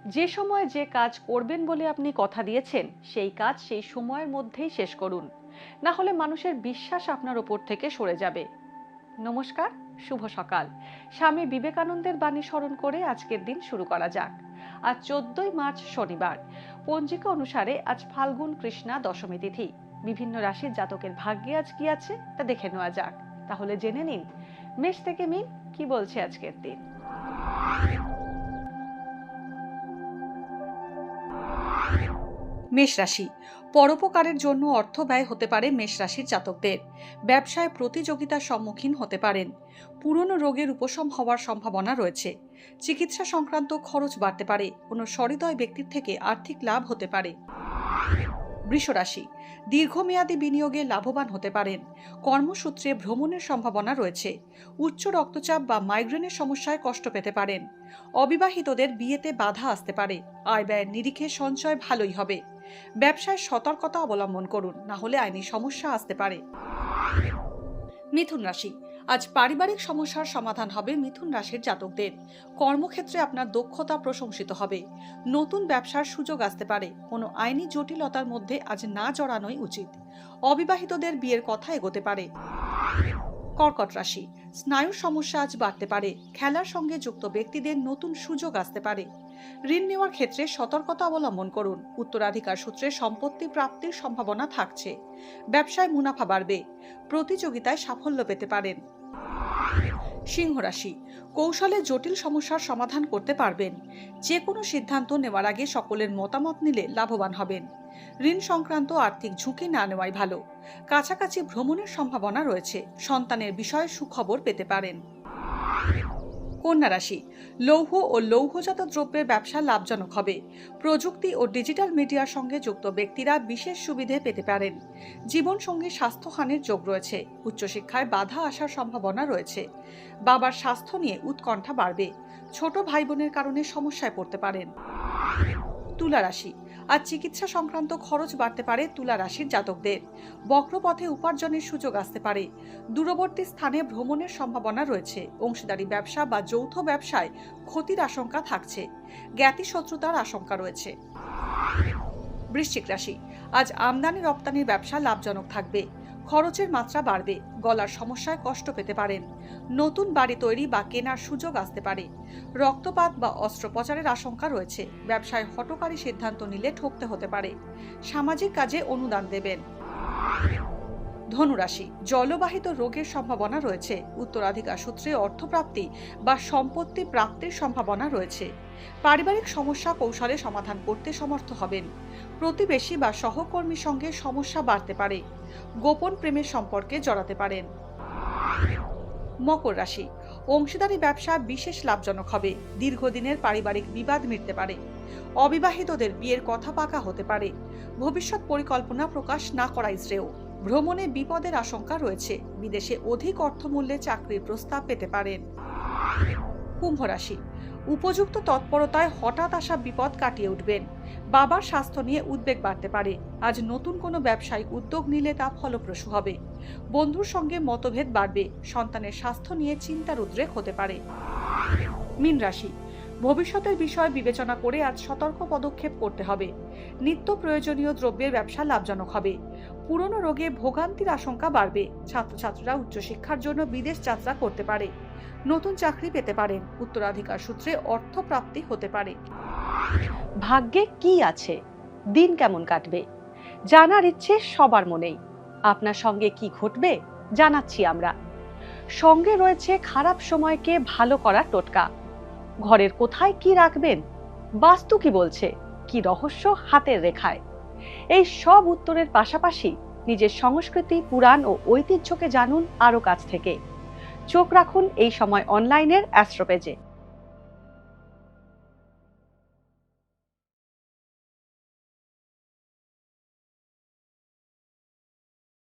যে সময় যে কাজ করবেন বলে আপনি কথা দিয়েছেন সেই কাজ সেই সময়ের মধ্যেই শেষ করুন, না হলে মানুষের বিশ্বাস আপনার ওপর থেকে সরে যাবে। নমস্কার, শুভ সকাল। স্বামী বিবেকানন্দের বাণী স্মরণ করে আজকের দিন শুরু করা যাক। আজ 14ই মার্চ শনিবার। পঞ্জিকা অনুসারে আজ ফাল্গুন কৃষ্ণা দশমী তিথি। বিভিন্ন রাশির জাতকের ভাগ্যে আজ কি আছে তা দেখে নেওয়া যাক। তাহলে জেনে নিন মেষ থেকে মিন কি বলছে আজকের দিন। মেষ রাশি, পরোপকারের জন্য অর্থ ব্যয় হতে পারে মেষ রাশির জাতকদের। ব্যবসায় প্রতিযোগিতার সম্মুখীন হতে পারেন। পুরনো রোগের উপশম হওয়ার সম্ভাবনা রয়েছে। চিকিৎসা সংক্রান্ত খরচ বাড়তে পারে। কোনো সহৃদয় ব্যক্তির থেকে আর্থিক লাভ হতে পারে। বৃষ রাশি, দীর্ঘমেয়াদী বিনিয়োগে লাভবান হতে পারেন। কর্মসূত্রে ভ্রমণের সম্ভাবনা রয়েছে। উচ্চ রক্তচাপ বা মাইগ্রেনের সমস্যায় কষ্ট পেতে পারেন। অবিবাহিতদের বিয়েতে বাধা আসতে পারে। আয় ব্যয়ের নিরিখে সঞ্চয় ভালোই হবে। ব্যবসায় সতর্কতা অবলম্বন করুন, না হলে আইনি সমস্যা আসতে পারে। মিথুন রাশি, আজ পারিবারিক সমস্যার সমাধান হবে মিথুন রাশির জাতকদের। কর্মক্ষেত্রে আপনার দক্ষতা প্রশংসিত হবে। নতুন ব্যবসার সুযোগ আসতে পারে। কোনো আইনি জটিলতার মধ্যে আজ না জড়ানোই উচিত। অবিবাহিতদের বিয়ের কথা এগোতে পারে। কর্কট রাশি, স্নায়ুর সমস্যা আজ বাড়তে পারে। খেলার সঙ্গে যুক্ত ব্যক্তিদের নতুন সুযোগ আসতে পারে। ঋণ নেওয়ার ক্ষেত্রে সতর্কতা অবলম্বন করুন। উত্তরাধিকার সূত্রে সম্পত্তি প্রাপ্তির সম্ভাবনা থাকছে। ব্যবসায় মুনাফা বাড়বে। প্রতিযোগিতায় সাফল্য পেতে পারেন। সিংহ রাশি, কৌশলে জটিল সমস্যার সমাধান করতে পারবেন। যে কোনো সিদ্ধান্ত নেওয়ার আগে সকলের মতামত নিলে লাভবান হবেন। ঋণ সংক্রান্ত আর্থিক ঝুঁকি না নেওয়াই ভালো। কাছাকাছি ভ্রমণের সম্ভাবনা রয়েছে। সন্তানের বিষয়ে সুখবর পেতে পারেন। কন্যা রাশি, লৌহ ও লৌহজাত দ্রব্যের ব্যবসা লাভজনক হবে। প্রযুক্তি ও ডিজিটাল মিডিয়ার সঙ্গে যুক্ত ব্যক্তিরা বিশেষ সুবিধে পেতে পারেন। জীবনসঙ্গী স্বাস্থ্যহানির যোগ রয়েছে। উচ্চশিক্ষায় বাধা আসার সম্ভাবনা রয়েছে। বাবার স্বাস্থ্য নিয়ে উৎকণ্ঠা বাড়বে। ছোট ভাই বোনের কারণে সমস্যায় পড়তে পারেন। তুলা রাশি, আজ চিকিৎসা সংক্রান্ত খরচ বাড়তে পারে তুলা রাশির জাতকদের। বক্রপথে উপার্জনের সুযোগ আসতে পারে। দূরবর্তী স্থানে ভ্রমণের সম্ভাবনা রয়েছে। অংশীদারি ব্যবসা বা যৌথ ব্যবসায় ক্ষতির আশঙ্কা থাকছে। জ্ঞাতি শত্রুতার আশঙ্কা রয়েছে। বৃশ্চিক রাশি, আজ আমদানি রপ্তানির ব্যবসা লাভজনক থাকবে। খরচের মাত্রা বাড়বে। গলার সমস্যায় কষ্ট পেতে পারেন। নতুন বাড়ি তৈরি বা কেনার সুযোগ আসতে পারে। রক্তপাত বা অস্ত্রোপচারের আশঙ্কা রয়েছে। ব্যবসায় হঠকারী সিদ্ধান্ত নিলে ঠকতে হতে পারে। সামাজিক কাজে অনুদান দেবেন। ধনুরাশি, জলবাহিত রোগের সম্ভাবনা রয়েছে। উত্তরাধিকার সূত্রে অর্থপ্রাপ্তি বা সম্পত্তি প্রাপ্তির সম্ভাবনা রয়েছে। পারিবারিক সমস্যা কৌশলে সমাধান করতে সমর্থ হবেন। প্রতিবেশী বা সহকর্মীর সঙ্গে সমস্যা বাড়তে পারে। গোপন প্রেমের সম্পর্কে জড়াতে পারেন। মকর রাশি, অংশীদারি ব্যবসা বিশেষ লাভজনক হবে। দীর্ঘদিনের পারিবারিক বিবাদ মিটতে পারে। অবিবাহিতদের বিয়ের কথা পাকা হতে পারে। ভবিষ্যৎ পরিকল্পনা প্রকাশ না করাই শ্রেয়। ভ্রমণে বিপদের আশঙ্কা রয়েছে। বিদেশে অধিক অর্থমূল্যে চাকরির প্রস্তাব পেতে পারেন। কুম্ভ রাশি, উপযুক্ত তৎপরতায় হঠাৎ আসা বিপদ কাটিয়ে উঠবেন। বাবার স্বাস্থ্য নিয়ে উদ্বেগ বাড়তে পারে। আজ নতুন কোনো ব্যবসায়িক উদ্যোগ নিলে তা ফলপ্রসূ হবে। বন্ধুর সঙ্গে মতভেদ বাড়বে। সন্তানের স্বাস্থ্য নিয়ে চিন্তার উদ্রেক হতে পারে। মীন রাশি, ভবিষ্যতের বিষয় বিবেচনা করে আজ সতর্ক পদক্ষেপ করতে হবে। নিত্য প্রয়োজনীয় দ্রব্যের ব্যবসা লাভজনক হবে। পুরনো রোগে ভোগান্তির আশঙ্কা বাড়বে। ছাত্রছাত্রীরা উচ্চশিক্ষার জন্য বিদেশ যাত্রা করতে পারে। নতুন চাকরি পেতে পারেন। উত্তরাধিকার সূত্রে অর্থ প্রাপ্তি হতে পারে। ভাগ্যে কি আছে, দিন কেমন কাটবে, জানার ইচ্ছে সবার মনেই। আপনার সঙ্গে কি ঘটবে জানাচ্ছি আমরা। সঙ্গে রয়েছে খারাপ সময়কে ভালো করার টোটকা। ঘরের কোথায় কি রাখবেন, বাস্তু কি বলছে, কি রহস্য হাতের রেখায়। এই সব উত্তরের পাশাপাশি নিজের সংস্কৃতি, পুরাণ ও ঐতিহ্যকে জানুন আরো কাছ থেকে। চোখ রাখুন এই সময় অনলাইনের অ্যাস্ট্রো পেজে।